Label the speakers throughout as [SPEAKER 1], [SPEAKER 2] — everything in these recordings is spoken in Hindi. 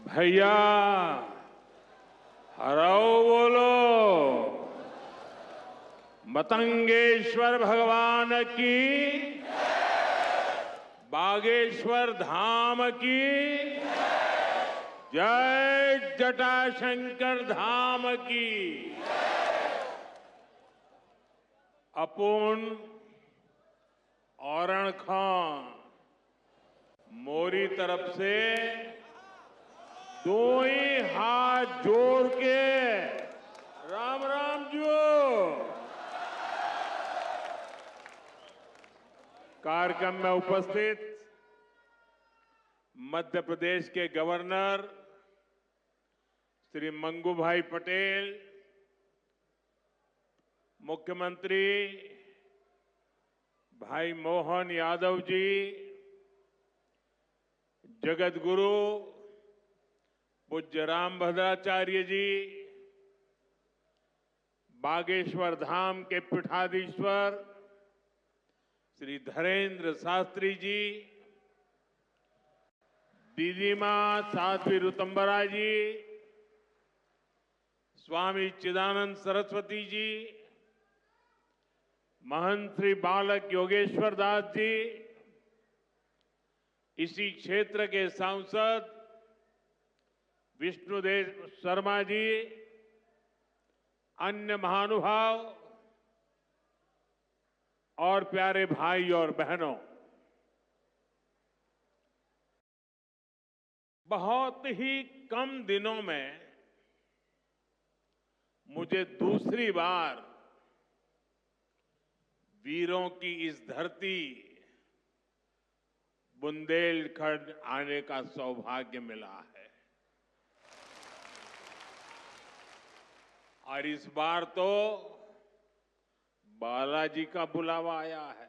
[SPEAKER 1] भैया हराओ बोलो। मतंगेश्वर भगवान की, बागेश्वर धाम की जय, जटाशंकर धाम की। अपुन औरण खां मोरी तरफ से दो ही हाथ जोड़ के राम राम जो। कार्यक्रम में उपस्थित मध्य प्रदेश के गवर्नर श्री मंगू भाई पटेल, मुख्यमंत्री भाई मोहन यादव जी, जगत गुरु पूज्य रामभद्राचार्य जी, बागेश्वर धाम के पीठाधीश्वर श्री धरेंद्र शास्त्री जी, दीदी मां साध्वी ऋतंबरा जी, स्वामी चिदानंद सरस्वती जी, महंत श्री बालक योगेश्वर दास जी, इसी क्षेत्र के सांसद विष्णुदेव शर्मा जी, अन्य महानुभाव और प्यारे भाई और बहनों, बहुत ही कम दिनों में मुझे दूसरी बार वीरों की इस धरती बुंदेलखंड आने का सौभाग्य मिला है। और इस बार तो बालाजी का बुलावा आया है।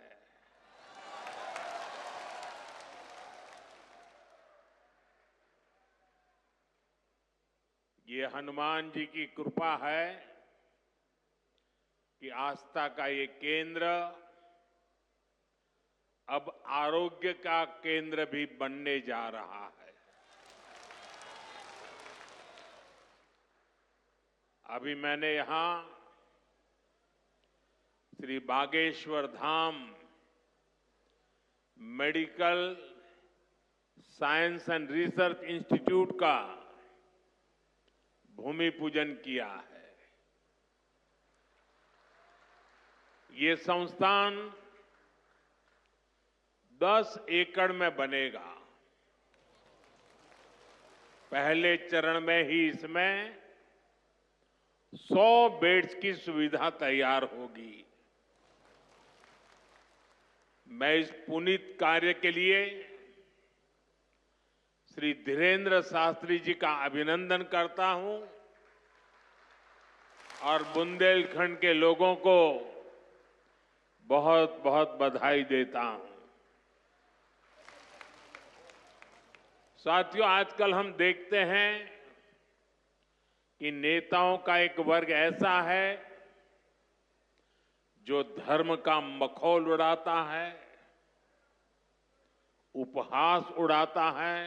[SPEAKER 1] ये हनुमान जी की कृपा है कि आस्था का ये केंद्र अब आरोग्य का केंद्र भी बनने जा रहा है। अभी मैंने यहां Shri Bageshwar Dham medical science and research institute का भूमि पूजन किया है। ये संस्थान 10 एकड़ में बनेगा। पहले चरण में ही इसमें 100 बेड्स की सुविधा तैयार होगी। मैं इस पुनीत कार्य के लिए श्री धीरेन्द्र शास्त्री जी का अभिनंदन करता हूं और बुंदेलखंड के लोगों को बहुत बहुत बधाई देता हूं। साथियों, आजकल हम देखते हैं कि नेताओं का एक वर्ग ऐसा है जो धर्म का मखौल उड़ाता है, उपहास उड़ाता है,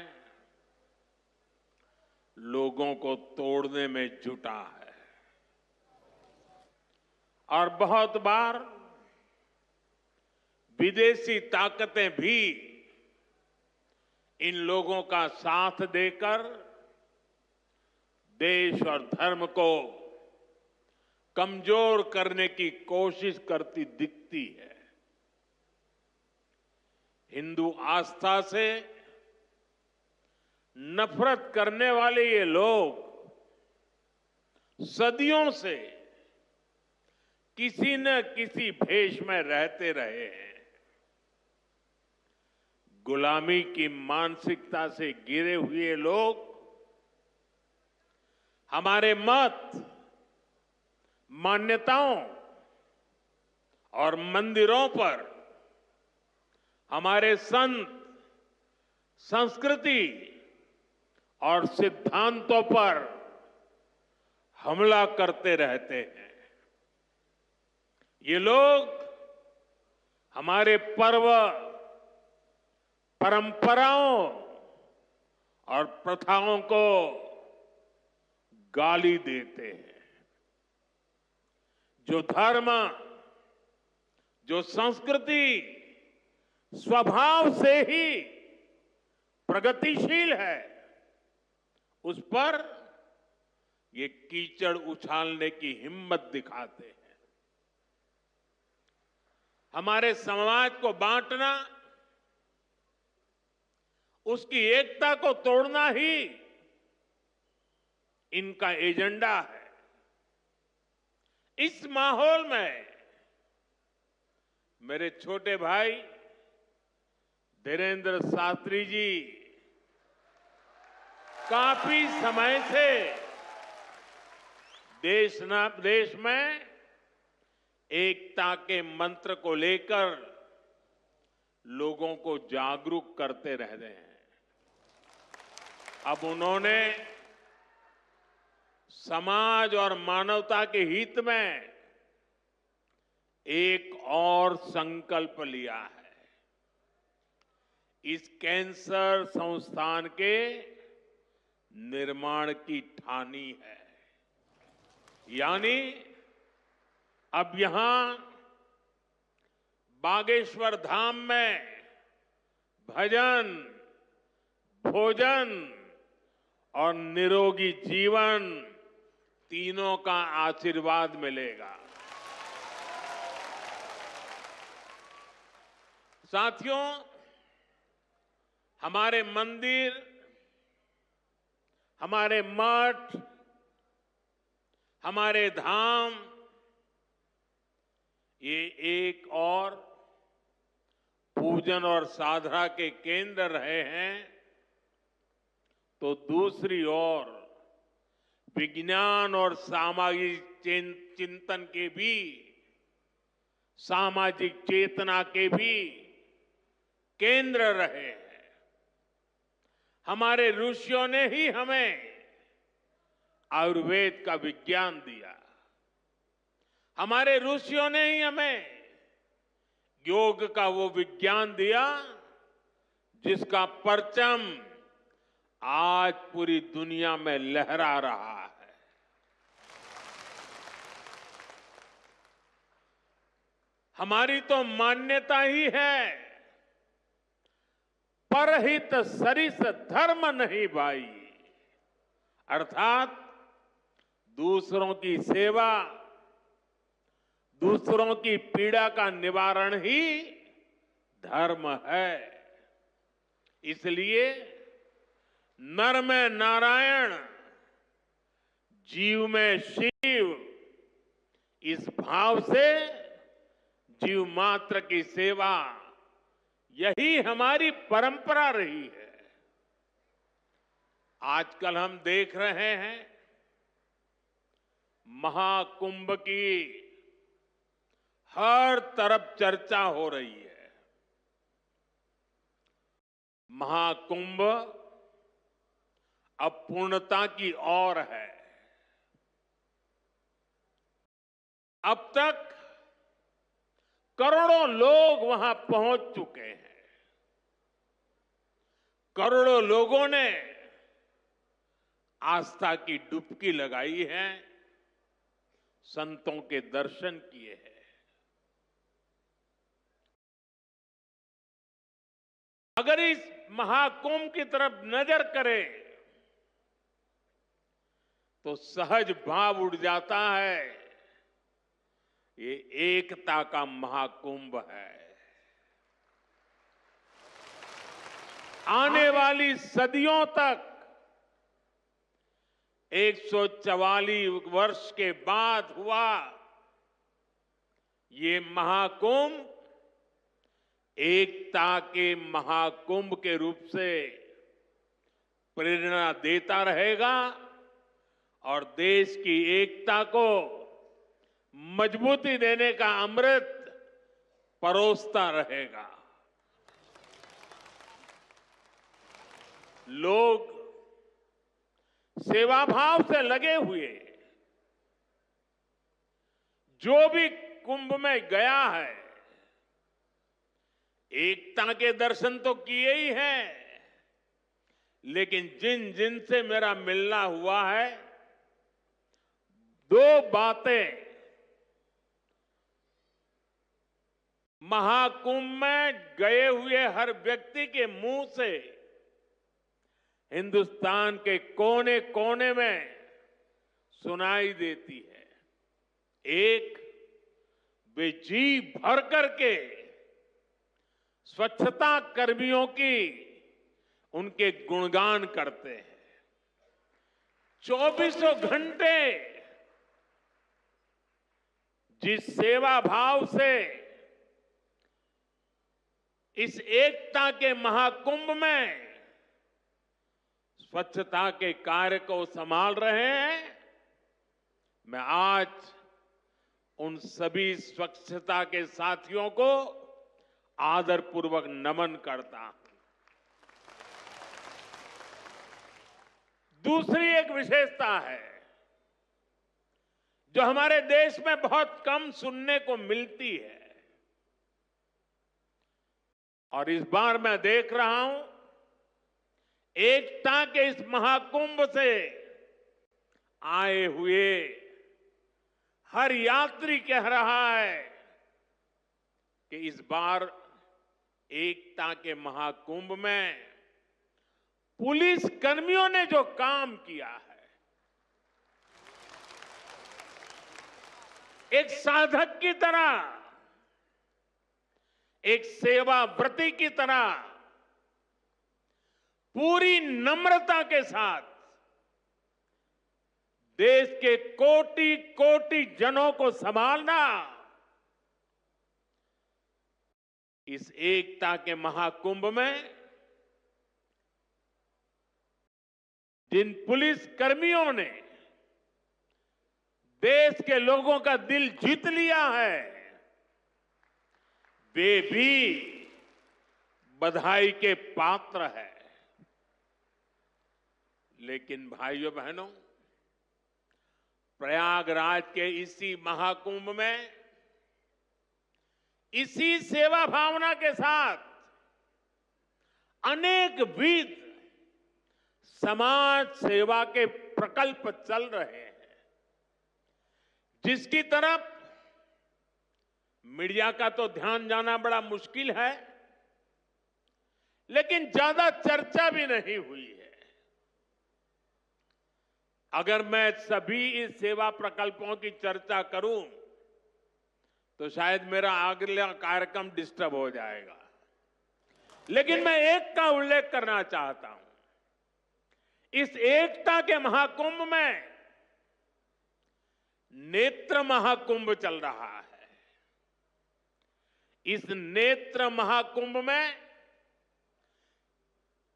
[SPEAKER 1] लोगों को तोड़ने में जुटा है। और बहुत बार विदेशी ताकतें भी इन लोगों का साथ देकर देश और धर्म को कमजोर करने की कोशिश करती दिखती है। हिंदू आस्था से नफरत करने वाले ये लोग सदियों से किसी न किसी भेष में रहते रहे हैं। गुलामी की मानसिकता से घिरे हुए लोग हमारे मत, मान्यताओं और मंदिरों पर, हमारे संत, संस्कृति और सिद्धांतों पर हमला करते रहते हैं। ये लोग हमारे पर्व, परंपराओं और प्रथाओं को गाली देते हैं। जो धर्म, जो संस्कृति स्वभाव से ही प्रगतिशील है, उस पर ये कीचड़ उछालने की हिम्मत दिखाते हैं। हमारे समाज को बांटना, उसकी एकता को तोड़ना ही इनका एजेंडा है। इस माहौल में मेरे छोटे भाई धीरेन्द्र शास्त्री जी काफी समय से देश में एकता के मंत्र को लेकर लोगों को जागरूक करते रह रहे हैं। अब उन्होंने समाज और मानवता के हित में एक और संकल्प लिया है। इस कैंसर संस्थान के निर्माण की ठानी है। यानी अब यहां बागेश्वर धाम में भजन, भोजन और निरोगी जीवन तीनों का आशीर्वाद मिलेगा। साथियों, हमारे मंदिर, हमारे मठ, हमारे धाम ये एक और पूजन और साधना के केंद्र रहे हैं, तो दूसरी ओर विज्ञान और सामाजिक चिंतन के भी, सामाजिक चेतना के भी केंद्र रहे हैं। हमारे ऋषियों ने ही हमें आयुर्वेद का विज्ञान दिया। हमारे ऋषियों ने ही हमें योग का वो विज्ञान दिया जिसका परचम आज पूरी दुनिया में लहरा रहा है। हमारी तो मान्यता ही है, परहित सरिस धर्म नहीं भाई, अर्थात दूसरों की सेवा, दूसरों की पीड़ा का निवारण ही धर्म है। इसलिए नर में नारायण, जीव में शिव, इस भाव से जीव मात्र की सेवा, यही हमारी परंपरा रही है। आजकल हम देख रहे हैं महाकुंभ की हर तरफ चर्चा हो रही है। महाकुंभ अब पूर्णता की ओर है। अब तक करोड़ों लोग वहां पहुंच चुके हैं। करोड़ों लोगों ने आस्था की डुबकी लगाई है, संतों के दर्शन किए हैं। अगर इस महाकुंभ की तरफ नजर करें तो सहज भाव उड़ जाता है, ये एकता का महाकुंभ है। आने वाली सदियों तक 144 वर्ष के बाद हुआ ये महाकुंभ एकता के महाकुंभ के रूप से प्रेरणा देता रहेगा और देश की एकता को मजबूती देने का अमृत परोसता रहेगा। लोग सेवाभाव से लगे हुए, जो भी कुंभ में गया है, एकता के दर्शन तो किए ही हैं, लेकिन जिन जिन से मेरा मिलना हुआ है, दो बातें महाकुंभ में गए हुए हर व्यक्ति के मुंह से हिंदुस्तान के कोने कोने में सुनाई देती है। एक, वे जी भर करके स्वच्छता कर्मियों की उनके गुणगान करते हैं। 24 घंटे जिस सेवा भाव से इस एकता के महाकुंभ में स्वच्छता के कार्य को संभाल रहे हैं, मैं आज उन सभी स्वच्छता के साथियों को आदरपूर्वक नमन करता हूं। दूसरी एक विशेषता है जो हमारे देश में बहुत कम सुनने को मिलती है, और इस बार मैं देख रहा हूं एकता के इस महाकुंभ से आए हुए हर यात्री कह रहा है कि इस बार एकता के महाकुंभ में पुलिस कर्मियों ने जो काम किया है, एक साधक की तरह, एक सेवाव्रती की तरह पूरी नम्रता के साथ देश के कोटि कोटि जनों को संभालना इस एकता के महाकुंभ में जिन पुलिस कर्मियों ने देश के लोगों का दिल जीत लिया है, वे भी बधाई के पात्र है। लेकिन भाइयों बहनों, प्रयागराज के इसी महाकुंभ में इसी सेवा भावना के साथ अनेक विध समाज सेवा के प्रकल्प चल रहे हैं, जिसकी तरफ मीडिया का तो ध्यान जाना बड़ा मुश्किल है, लेकिन ज्यादा चर्चा भी नहीं हुई है। अगर मैं सभी इस सेवा प्रकल्पों की चर्चा करूं तो शायद मेरा अगला कार्यक्रम डिस्टर्ब हो जाएगा, लेकिन मैं एक का उल्लेख करना चाहता हूं। इस एकता के महाकुंभ में नेत्र महाकुंभ चल रहा है। इस नेत्र महाकुंभ में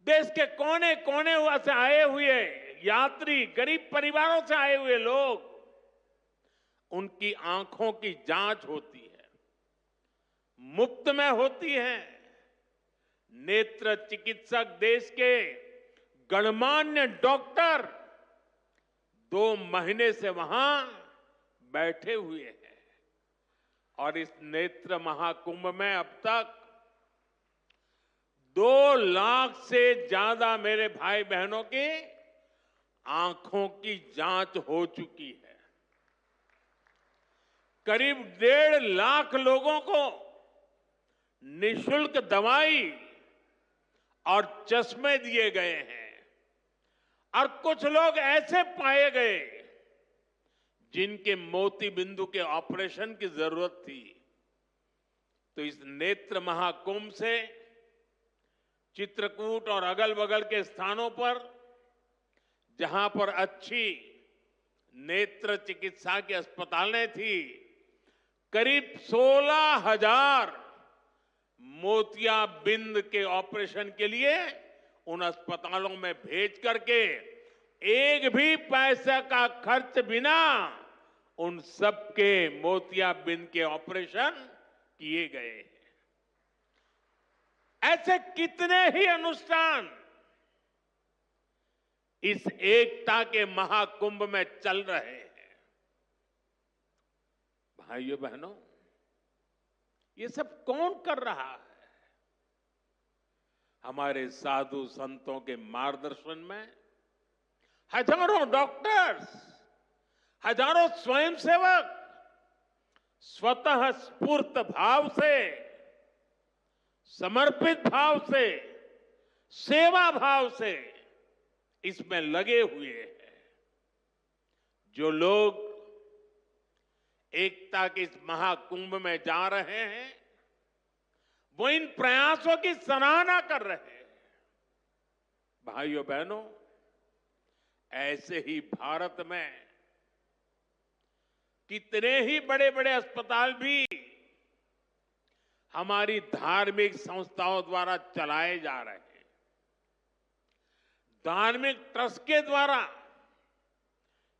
[SPEAKER 1] देश के कोने कोने से आए हुए यात्री, गरीब परिवारों से आए हुए लोग, उनकी आंखों की जांच होती है, मुफ्त में होती है। नेत्र चिकित्सक देश के गणमान्य डॉक्टर 2 महीने से वहां बैठे हुए हैं, और इस नेत्र महाकुंभ में अब तक 2 लाख से ज्यादा मेरे भाई बहनों की आंखों की जांच हो चुकी है। करीब 1.5 लाख लोगों को निःशुल्क दवाई और चश्मे दिए गए हैं, और कुछ लोग ऐसे पाए गए जिनके मोती बिंदु के ऑपरेशन की जरूरत थी। तो इस नेत्र महाकुंभ से चित्रकूट और अगल बगल के स्थानों पर जहां पर अच्छी नेत्र चिकित्सा की अस्पतालें थी, करीब 16,000 मोतियाबिंद के ऑपरेशन के लिए उन अस्पतालों में भेज करके एक भी पैसे का खर्च बिना उन सबके मोतियाबिंद के ऑपरेशन किए गए। ऐसे कितने ही अनुष्ठान इस एकता के महाकुंभ में चल रहे हैं। भाइयों बहनों, ये सब कौन कर रहा है? हमारे साधु संतों के मार्गदर्शन में हजारों डॉक्टर्स, हजारों स्वयंसेवक स्वतः स्फूर्त भाव से, समर्पित भाव से, सेवा भाव से इसमें लगे हुए हैं। जो लोग एकता के इस महाकुंभ में जा रहे हैं, वो इन प्रयासों की सराहना कर रहे हैं। भाइयों बहनों, ऐसे ही भारत में कितने ही बड़े बड़े अस्पताल भी हमारी धार्मिक संस्थाओं द्वारा चलाए जा रहे हैं। धार्मिक ट्रस्ट के द्वारा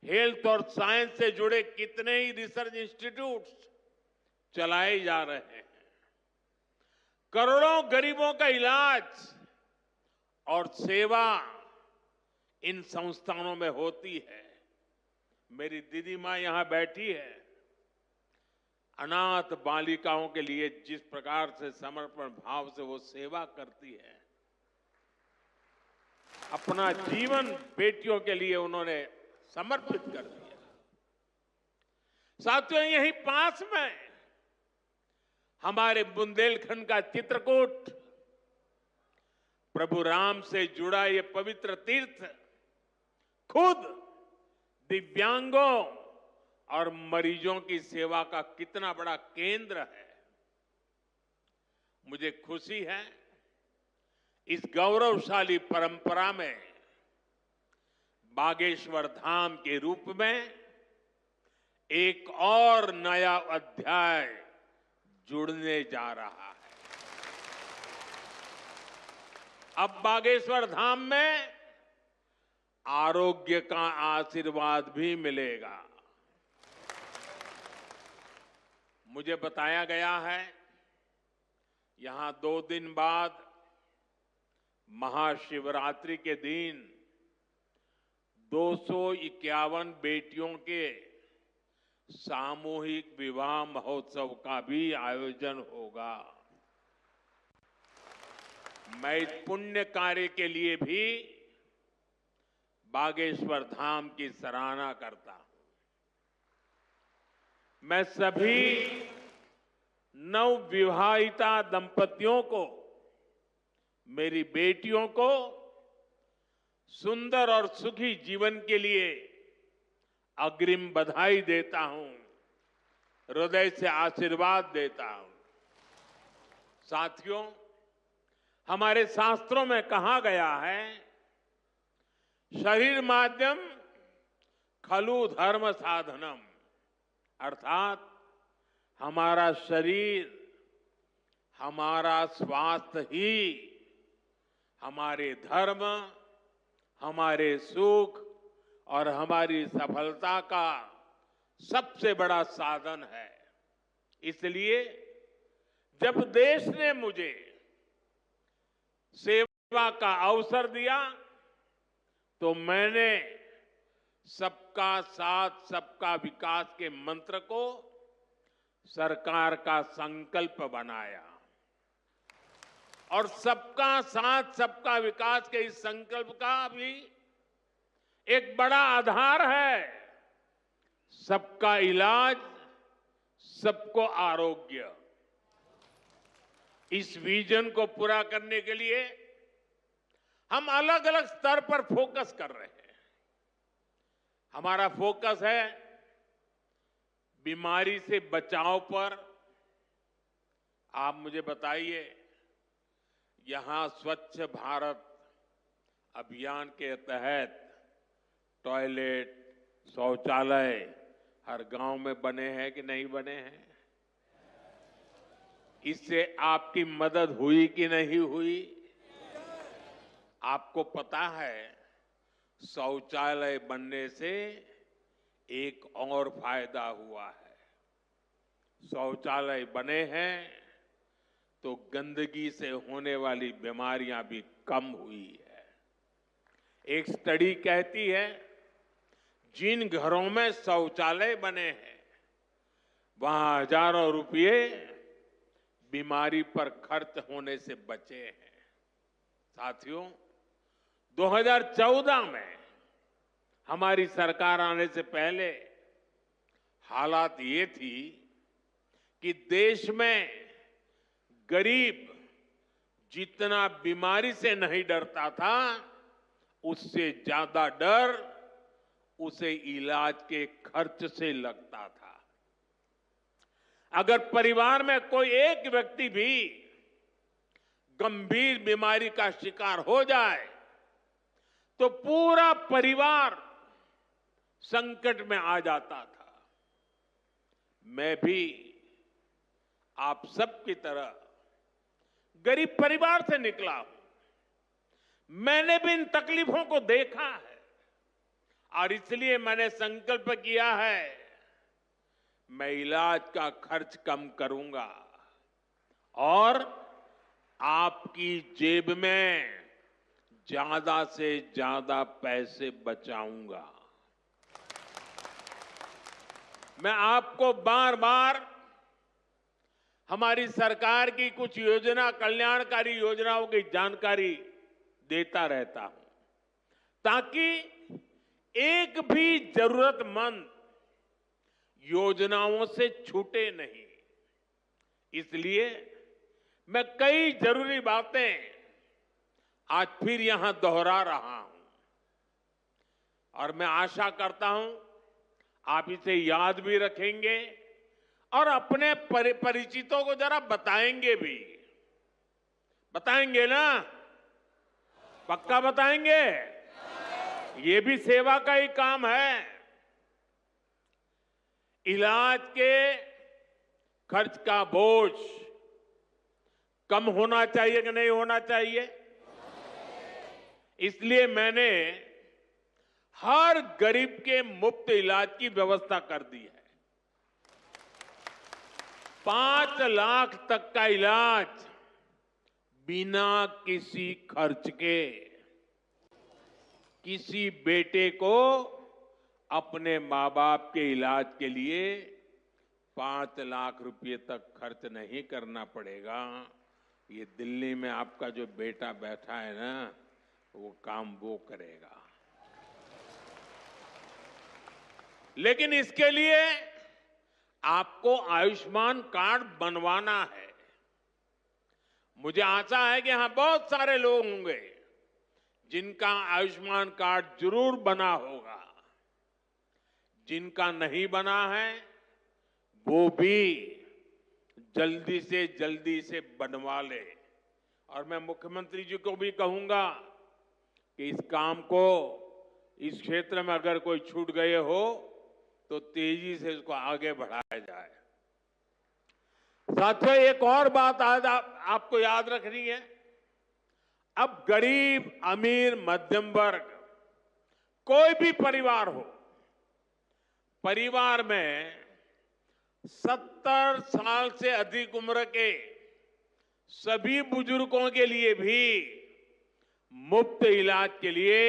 [SPEAKER 1] हेल्थ और साइंस से जुड़े कितने ही रिसर्च इंस्टीट्यूट्स चलाए जा रहे हैं। करोड़ों गरीबों का इलाज और सेवा इन संस्थानों में होती है। मेरी दीदी मां यहां बैठी है। अनाथ बालिकाओं के लिए जिस प्रकार से समर्पण भाव से वो सेवा करती है, अपना जीवन बेटियों के लिए उन्होंने समर्पित कर दिया। साथियों, यहीं पास में हमारे बुंदेलखंड का चित्रकूट, प्रभु राम से जुड़ा ये पवित्र तीर्थ खुद दिव्यांगों और मरीजों की सेवा का कितना बड़ा केंद्र है। मुझे खुशी है इस गौरवशाली परंपरा में बागेश्वर धाम के रूप में एक और नया अध्याय जुड़ने जा रहा है। अब बागेश्वर धाम में आरोग्य का आशीर्वाद भी मिलेगा। मुझे बताया गया है यहां 2 दिन बाद महाशिवरात्रि के दिन 251 बेटियों के सामूहिक विवाह महोत्सव का भी आयोजन होगा। मैं इस पुण्य कार्य के लिए भी बागेश्वर धाम की सराहना करता हूं। मैं सभी नवविवाहिता दंपतियों को, मेरी बेटियों को सुंदर और सुखी जीवन के लिए अग्रिम बधाई देता हूं, हृदय से आशीर्वाद देता हूं। साथियों, हमारे शास्त्रों में कहा गया है, शरीर माध्यम खलु धर्म साधनम, अर्थात हमारा शरीर, हमारा स्वास्थ्य ही हमारे धर्म, हमारे सुख और हमारी सफलता का सबसे बड़ा साधन है। इसलिए जब देश ने मुझे सेवा का अवसर दिया तो मैंने सबका साथ सबका विकास के मंत्र को सरकार का संकल्प बनाया। और सबका साथ सबका विकास के इस संकल्प का भी एक बड़ा आधार है, सबका इलाज, सबको आरोग्य। इस विजन को पूरा करने के लिए हम अलग अलग स्तर पर फोकस कर रहे हैं। हमारा फोकस है बीमारी से बचाव पर। आप मुझे बताइए, यहां स्वच्छ भारत अभियान के तहत टॉयलेट, शौचालय हर गांव में बने हैं कि नहीं बने हैं? इससे आपकी मदद हुई कि नहीं हुई? आपको पता है, शौचालय बनने से एक और फायदा हुआ है। शौचालय बने हैं तो गंदगी से होने वाली बीमारियां भी कम हुई है। एक स्टडी कहती है, जिन घरों में शौचालय बने हैं वहां हजारों रुपये बीमारी पर खर्च होने से बचे हैं। साथियों, 2014 में हमारी सरकार आने से पहले हालात ये थी कि देश में गरीब जितना बीमारी से नहीं डरता था, उससे ज्यादा डर उसे इलाज के खर्च से लगता था। अगर परिवार में कोई एक व्यक्ति भी गंभीर बीमारी का शिकार हो जाए तो पूरा परिवार संकट में आ जाता था। मैं भी आप सबकी तरह गरीब परिवार से निकला हूं। मैंने भी इन तकलीफों को देखा है और इसलिए मैंने संकल्प किया है, मैं इलाज का खर्च कम करूंगा और आपकी जेब में ज्यादा से ज्यादा पैसे बचाऊंगा। मैं आपको बार बार हमारी सरकार की कुछ योजना, कल्याणकारी योजनाओं की जानकारी देता रहता हूं ताकि एक भी जरूरतमंद योजनाओं से छूटे नहीं। इसलिए मैं कई जरूरी बातें आज फिर यहां दोहरा रहा हूं और मैं आशा करता हूं आप इसे याद भी रखेंगे और अपने परिचितों को जरा बताएंगे भी। बताएंगे ना? पक्का बताएंगे? ये भी सेवा का ही काम है। इलाज के खर्च का बोझ कम होना चाहिए कि नहीं होना चाहिए? इसलिए मैंने हर गरीब के मुफ्त इलाज की व्यवस्था कर दी है। 5 लाख तक का इलाज बिना किसी खर्च के। किसी बेटे को अपने मां बाप के इलाज के लिए 5 लाख रुपए तक खर्च नहीं करना पड़ेगा। ये दिल्ली में आपका जो बेटा बैठा है ना, वो काम वो करेगा। लेकिन इसके लिए आपको आयुष्मान कार्ड बनवाना है। मुझे आशा है कि यहां बहुत सारे लोग होंगे जिनका आयुष्मान कार्ड जरूर बना होगा। जिनका नहीं बना है वो भी जल्दी से बनवा ले। और मैं मुख्यमंत्री जी को भी कहूंगा कि इस काम को, इस क्षेत्र में अगर कोई छूट गए हो तो तेजी से इसको आगे बढ़ाया जाए। साथियों, एक और बात आज आपको याद रखनी है। अब गरीब, अमीर, मध्यम वर्ग, कोई भी परिवार हो, परिवार में 70 साल से अधिक उम्र के सभी बुजुर्गों के लिए भी मुफ्त इलाज के लिए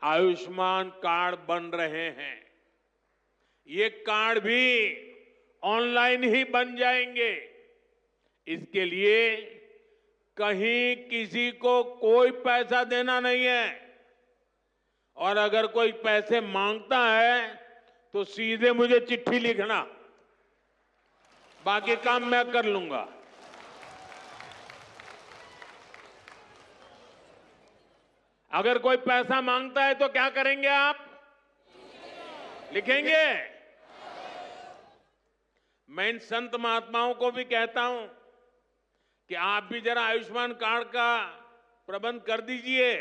[SPEAKER 1] आयुष्मान कार्ड बन रहे हैं। ये कार्ड भी ऑनलाइन ही बन जाएंगे। इसके लिए कहीं किसी को कोई पैसा देना नहीं है और अगर कोई पैसे मांगता है तो सीधे मुझे चिट्ठी लिखना, बाकी काम मैं कर लूंगा। अगर कोई पैसा मांगता है तो क्या करेंगे आप? लिखेंगे? मैं इन संत महात्माओं को भी कहता हूं कि आप भी जरा आयुष्मान कार्ड का प्रबंध कर दीजिए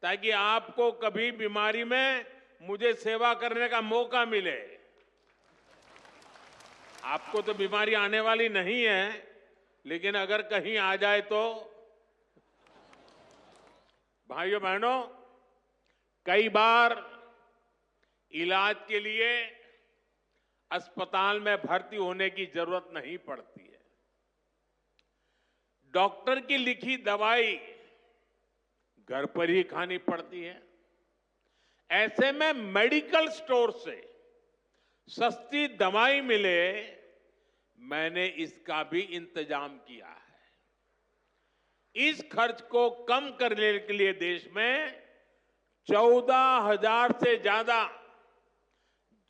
[SPEAKER 1] ताकि आपको कभी बीमारी में मुझे सेवा करने का मौका मिले। आपको तो बीमारी आने वाली नहीं है, लेकिन अगर कहीं आ जाए तो। भाइयों बहनों, कई बार इलाज के लिए अस्पताल में भर्ती होने की जरूरत नहीं पड़ती है। डॉक्टर की लिखी दवाई घर पर ही खानी पड़ती है। ऐसे में मेडिकल स्टोर से सस्ती दवाई मिले, मैंने इसका भी इंतजाम किया है। इस खर्च को कम करने के लिए देश में 14,000 से ज्यादा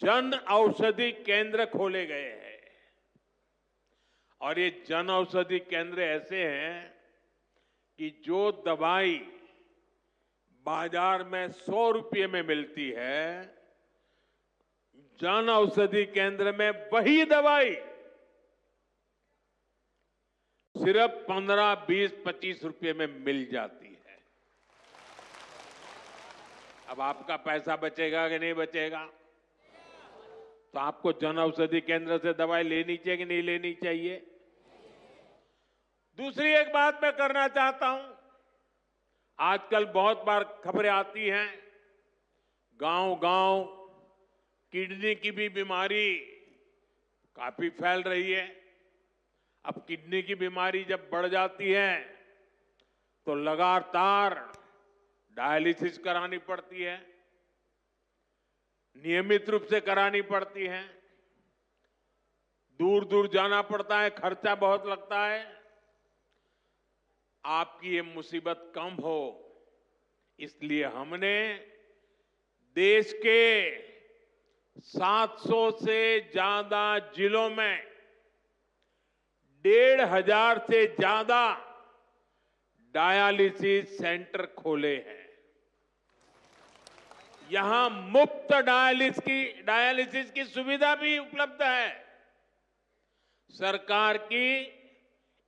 [SPEAKER 1] जन औषधि केंद्र खोले गए हैं। और ये जन औषधि केंद्र ऐसे हैं कि जो दवाई बाजार में 100 रुपये में मिलती है, जन औषधि केंद्र में वही दवाई सिर्फ 15, 20, 25 रुपये में मिल जाती है। अब आपका पैसा बचेगा कि नहीं बचेगा? तो आपको जन औषधि केंद्र से दवाई लेनी चाहिए कि नहीं लेनी चाहिए? दूसरी एक बात मैं करना चाहता हूं। आजकल बहुत बार खबरें आती हैं, गांव-गांव किडनी की भी बीमारी काफी फैल रही है। अब किडनी की बीमारी जब बढ़ जाती है तो लगातार डायलिसिस करानी पड़ती है, नियमित रूप से करानी पड़ती है, दूर दूर जाना पड़ता है, खर्चा बहुत लगता है। आपकी ये मुसीबत कम हो, इसलिए हमने देश के 700 से ज्यादा जिलों में 1,500 से ज्यादा डायलिसिस सेंटर खोले हैं। यहां मुफ्त डायलिसिस की सुविधा भी उपलब्ध है। सरकार की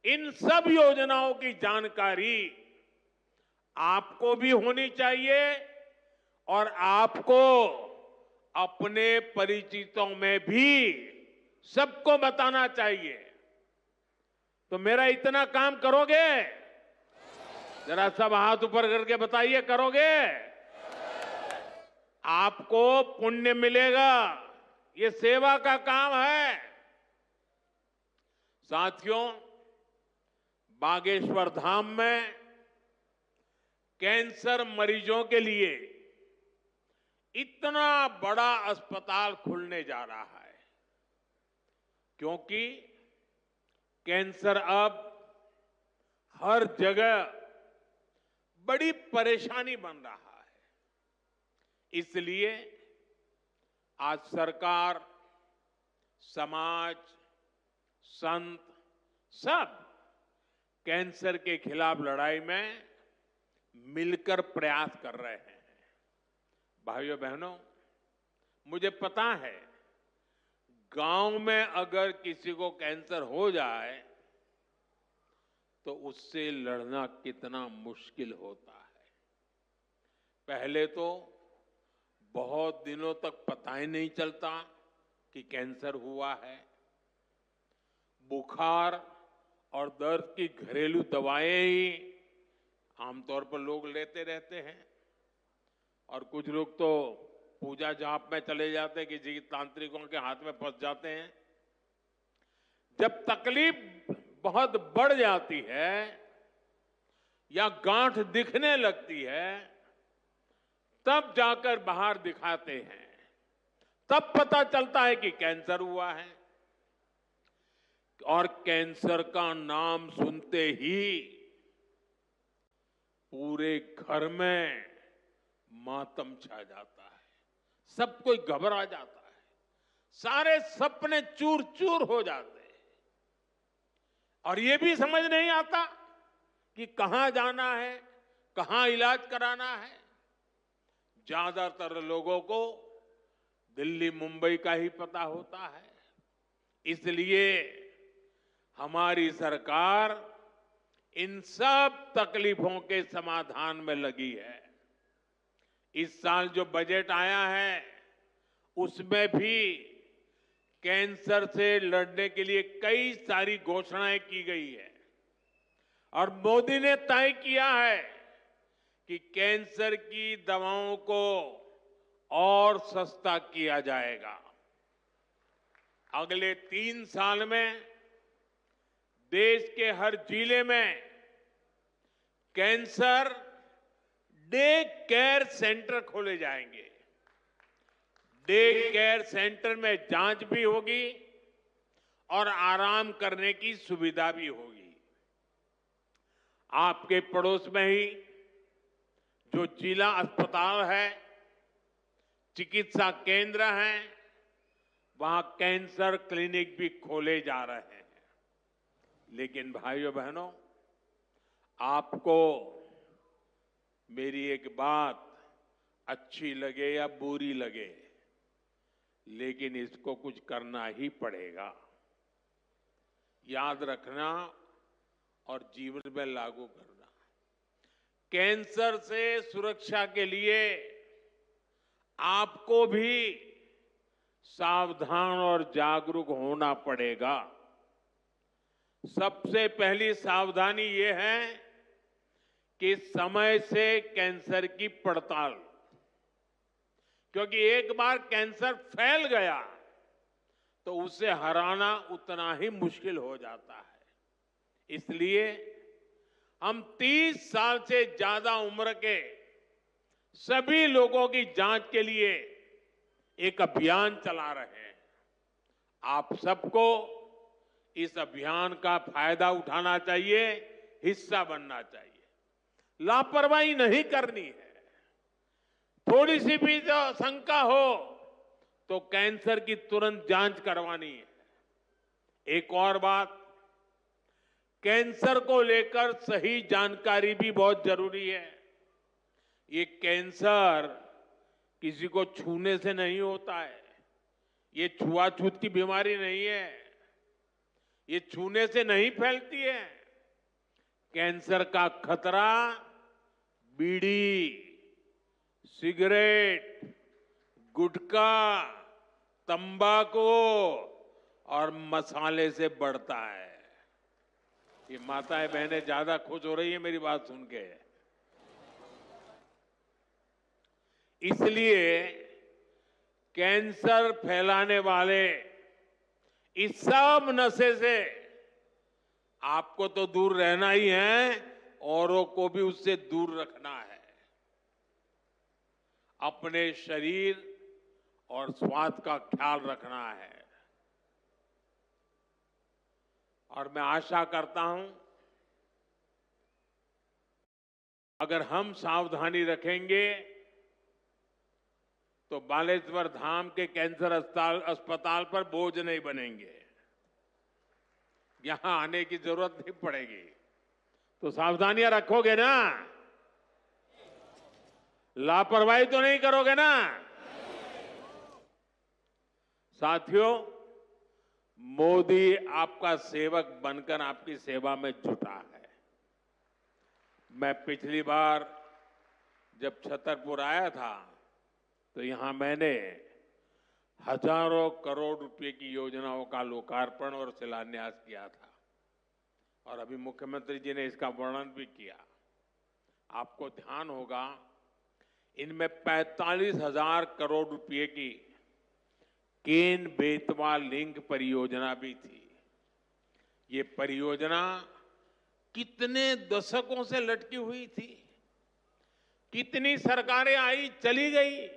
[SPEAKER 1] इन सब योजनाओं की जानकारी आपको भी होनी चाहिए और आपको अपने परिचितों में भी सबको बताना चाहिए। तो मेरा इतना काम करोगे? जरा सब हाथ ऊपर करके बताइए, करोगे? आपको पुण्य मिलेगा। ये सेवा का काम है। साथियों, बागेश्वर धाम में कैंसर मरीजों के लिए इतना बड़ा अस्पताल खुलने जा रहा है, क्योंकि कैंसर अब हर जगह बड़ी परेशानी बन रहा है। इसलिए आज सरकार, समाज, संत सब कैंसर के खिलाफ लड़ाई में मिलकर प्रयास कर रहे हैं। भाइयों बहनों, मुझे पता है गांव में अगर किसी को कैंसर हो जाए तो उससे लड़ना कितना मुश्किल होता है। पहले तो बहुत दिनों तक पता ही नहीं चलता कि कैंसर हुआ है। बुखार और दर्द की घरेलू दवाएं ही आमतौर पर लोग लेते रहते हैं, और कुछ लोग तो पूजा जाप में चले जाते हैं कि जी तांत्रिकों के हाथ में फंस जाते हैं। जब तकलीफ बहुत बढ़ जाती है या गांठ दिखने लगती है, तब जाकर बाहर दिखाते हैं, तब पता चलता है कि कैंसर हुआ है। और कैंसर का नाम सुनते ही पूरे घर में मातम छा जाता है, सब कोई घबरा जाता है, सारे सपने चूर चूर हो जाते हैं, और ये भी समझ नहीं आता कि कहां जाना है, कहां इलाज कराना है। ज्यादातर लोगों को दिल्ली मुंबई का ही पता होता है। इसलिए हमारी सरकार इन सब तकलीफों के समाधान में लगी है। इस साल जो बजट आया है उसमें भी कैंसर से लड़ने के लिए कई सारी घोषणाएं की गई है, और मोदी ने तय किया है कि कैंसर की दवाओं को और सस्ता किया जाएगा। अगले 3 साल में देश के हर जिले में कैंसर डे केयर सेंटर खोले जाएंगे। डे केयर सेंटर में जांच भी होगी और आराम करने की सुविधा भी होगी। आपके पड़ोस में ही जो जिला अस्पताल है, चिकित्सा केंद्र हैं, वहां कैंसर क्लिनिक भी खोले जा रहे हैं। लेकिन भाइयों बहनों, आपको मेरी एक बात अच्छी लगे या बुरी लगे, लेकिन इसको कुछ करना ही पड़ेगा। याद रखना और जीवन में लागू करना। कैंसर से सुरक्षा के लिए आपको भी सावधान और जागरूक होना पड़ेगा। सबसे पहली सावधानी ये है कि समय से कैंसर की पड़ताल, क्योंकि एक बार कैंसर फैल गया तो उसे हराना उतना ही मुश्किल हो जाता है। इसलिए हम 30 साल से ज्यादा उम्र के सभी लोगों की जांच के लिए एक अभियान चला रहे हैं। आप सबको इस अभियान का फायदा उठाना चाहिए, हिस्सा बनना चाहिए। लापरवाही नहीं करनी है। थोड़ी सी भी जो शंका हो तो कैंसर की तुरंत जांच करवानी है। एक और बात, कैंसर को लेकर सही जानकारी भी बहुत जरूरी है। ये कैंसर किसी को छूने से नहीं होता है। ये छुआछूत की बीमारी नहीं है। ये छूने से नहीं फैलती है। कैंसर का खतरा बीड़ी, सिगरेट, गुटखा, तंबाकू और मसाले से बढ़ता है। ये माताएं बहनें ज्यादा खुश हो रही है मेरी बात सुन के। इसलिए कैंसर फैलाने वाले इस सब नशे से आपको तो दूर रहना ही है, औरों को भी उससे दूर रखना है। अपने शरीर और स्वास्थ्य का ख्याल रखना है। और मैं आशा करता हूं, अगर हम सावधानी रखेंगे तो बालेश्वर धाम के कैंसर अस्पताल पर बोझ नहीं बनेंगे। यहां आने की जरूरत नहीं पड़ेगी। तो सावधानियां रखोगे ना? लापरवाही तो नहीं करोगे ना? साथियों, मोदी आपका सेवक बनकर आपकी सेवा में जुटा है। मैं पिछली बार जब छतरपुर आया था तो यहां मैंने हजारों करोड़ रुपए की योजनाओं का लोकार्पण और शिलान्यास किया था। और अभी मुख्यमंत्री जी ने इसका वर्णन भी किया। आपको ध्यान होगा, इनमें 45,000 करोड़ रुपए की केन बेतवा लिंक परियोजना भी थी। ये परियोजना कितने दशकों से लटकी हुई थी। कितनी सरकारें आई चली गई।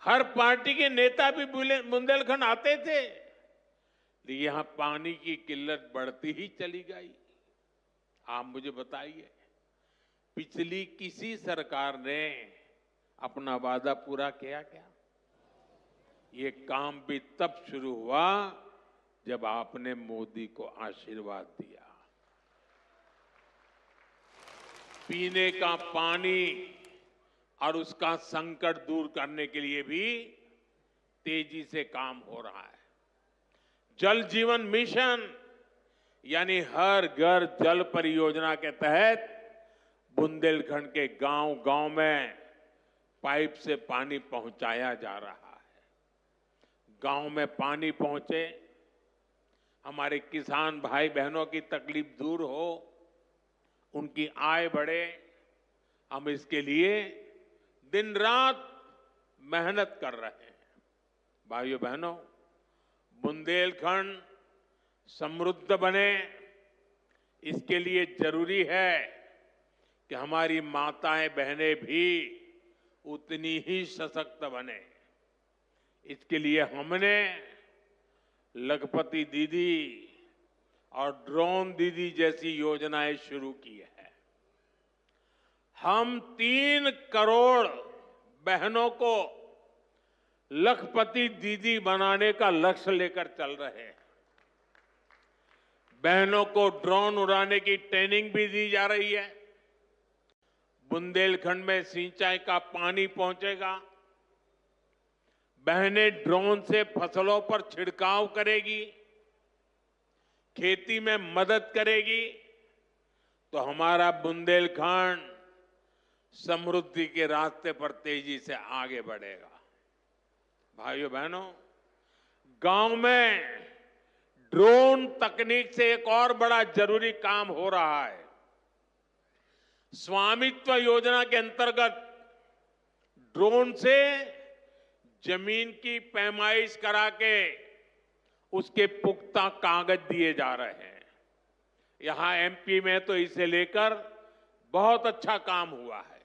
[SPEAKER 1] हर पार्टी के नेता भी बुंदेलखंड आते थे, लेकिन यहां पानी की किल्लत बढ़ती ही चली गई। आप मुझे बताइए, पिछली किसी सरकार ने अपना वादा पूरा किया क्या? ये काम भी तब शुरू हुआ जब आपने मोदी को आशीर्वाद दिया। पीने का पानी और उसका संकट दूर करने के लिए भी तेजी से काम हो रहा है। जल जीवन मिशन यानी हर घर जल परियोजना के तहत बुंदेलखंड के गांव-गांव में पाइप से पानी पहुंचाया जा रहा है। गांव में पानी पहुंचे, हमारे किसान भाई बहनों की तकलीफ दूर हो, उनकी आय बढ़े। हम इसके लिए दिन रात मेहनत कर रहे हैं। भाइयों बहनों, बुंदेलखंड समृद्ध बने, इसके लिए जरूरी है कि हमारी माताएं बहनें भी उतनी ही सशक्त बने। इसके लिए हमने लखपति दीदी और ड्रोन दीदी जैसी योजनाएं शुरू की है। हम 3 करोड़ बहनों को लखपति दीदी बनाने का लक्ष्य लेकर चल रहे हैं। बहनों को ड्रोन उड़ाने की ट्रेनिंग भी दी जा रही है। बुंदेलखंड में सिंचाई का पानी पहुंचेगा। बहनें ड्रोन से फसलों पर छिड़काव करेगी, खेती में मदद करेगी, तो हमारा बुंदेलखंड समृद्धि के रास्ते पर तेजी से आगे बढ़ेगा। भाइयों बहनों, गांव में ड्रोन तकनीक से एक और बड़ा जरूरी काम हो रहा है। स्वामित्व योजना के अंतर्गत ड्रोन से जमीन की पैमाइश करा के उसके पुख्ता कागज दिए जा रहे हैं। यहां एमपी में तो इसे लेकर बहुत अच्छा काम हुआ है।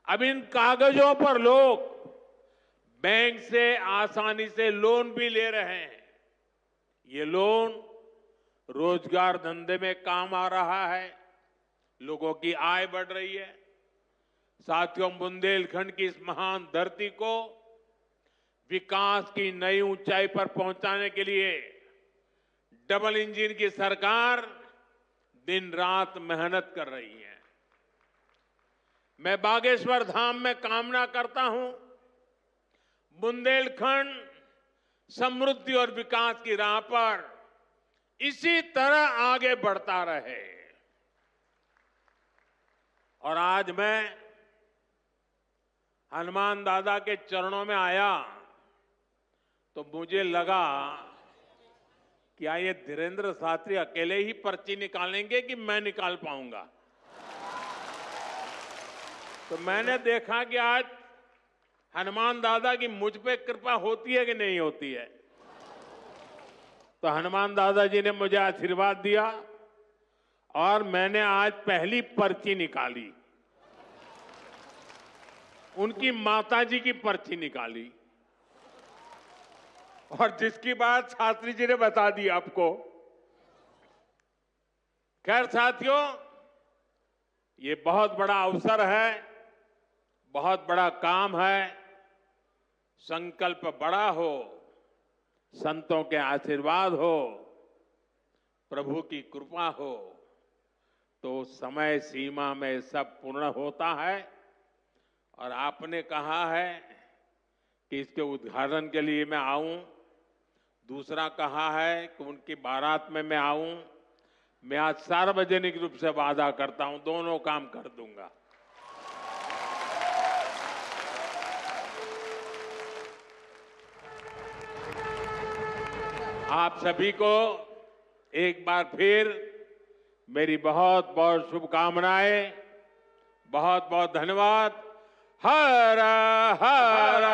[SPEAKER 1] अब इन कागजों पर लोग बैंक से आसानी से लोन भी ले रहे हैं। ये लोन रोजगार धंधे में काम आ रहा है, लोगों की आय बढ़ रही है। साथियों, बुंदेलखंड की इस महान धरती को विकास की नई ऊंचाई पर पहुंचाने के लिए डबल इंजन की सरकार दिन रात मेहनत कर रही है। मैं बागेश्वर धाम में कामना करता हूं, बुंदेलखंड समृद्धि और विकास की राह पर इसी तरह आगे बढ़ता रहे। और आज मैं हनुमान दादा के चरणों में आया तो मुझे लगा क्या ये धीरेन्द्र शास्त्री अकेले ही पर्ची निकालेंगे कि मैं निकाल पाऊंगा। तो मैंने देखा कि आज हनुमान दादा की मुझ पे कृपा होती है कि नहीं होती है। तो हनुमान दादा जी ने मुझे आशीर्वाद दिया और मैंने आज पहली पर्ची निकाली, उनकी माताजी की पर्ची निकाली, और जिसकी बात शास्त्री जी ने बता दी आपको। खैर साथियों, ये बहुत बड़ा अवसर है, बहुत बड़ा काम है। संकल्प बड़ा हो, संतों के आशीर्वाद हो, प्रभु की कृपा हो, तो समय सीमा में सब पूर्ण होता है। और आपने कहा है कि इसके उद्घाटन के लिए मैं आऊं, दूसरा कहा है कि उनकी बारात में मैं आऊं। मैं आज सार्वजनिक रूप से वादा करता हूं, दोनों काम कर दूंगा। आप सभी को एक बार फिर मेरी बहुत बहुत शुभकामनाएं, बहुत बहुत धन्यवाद। हर हर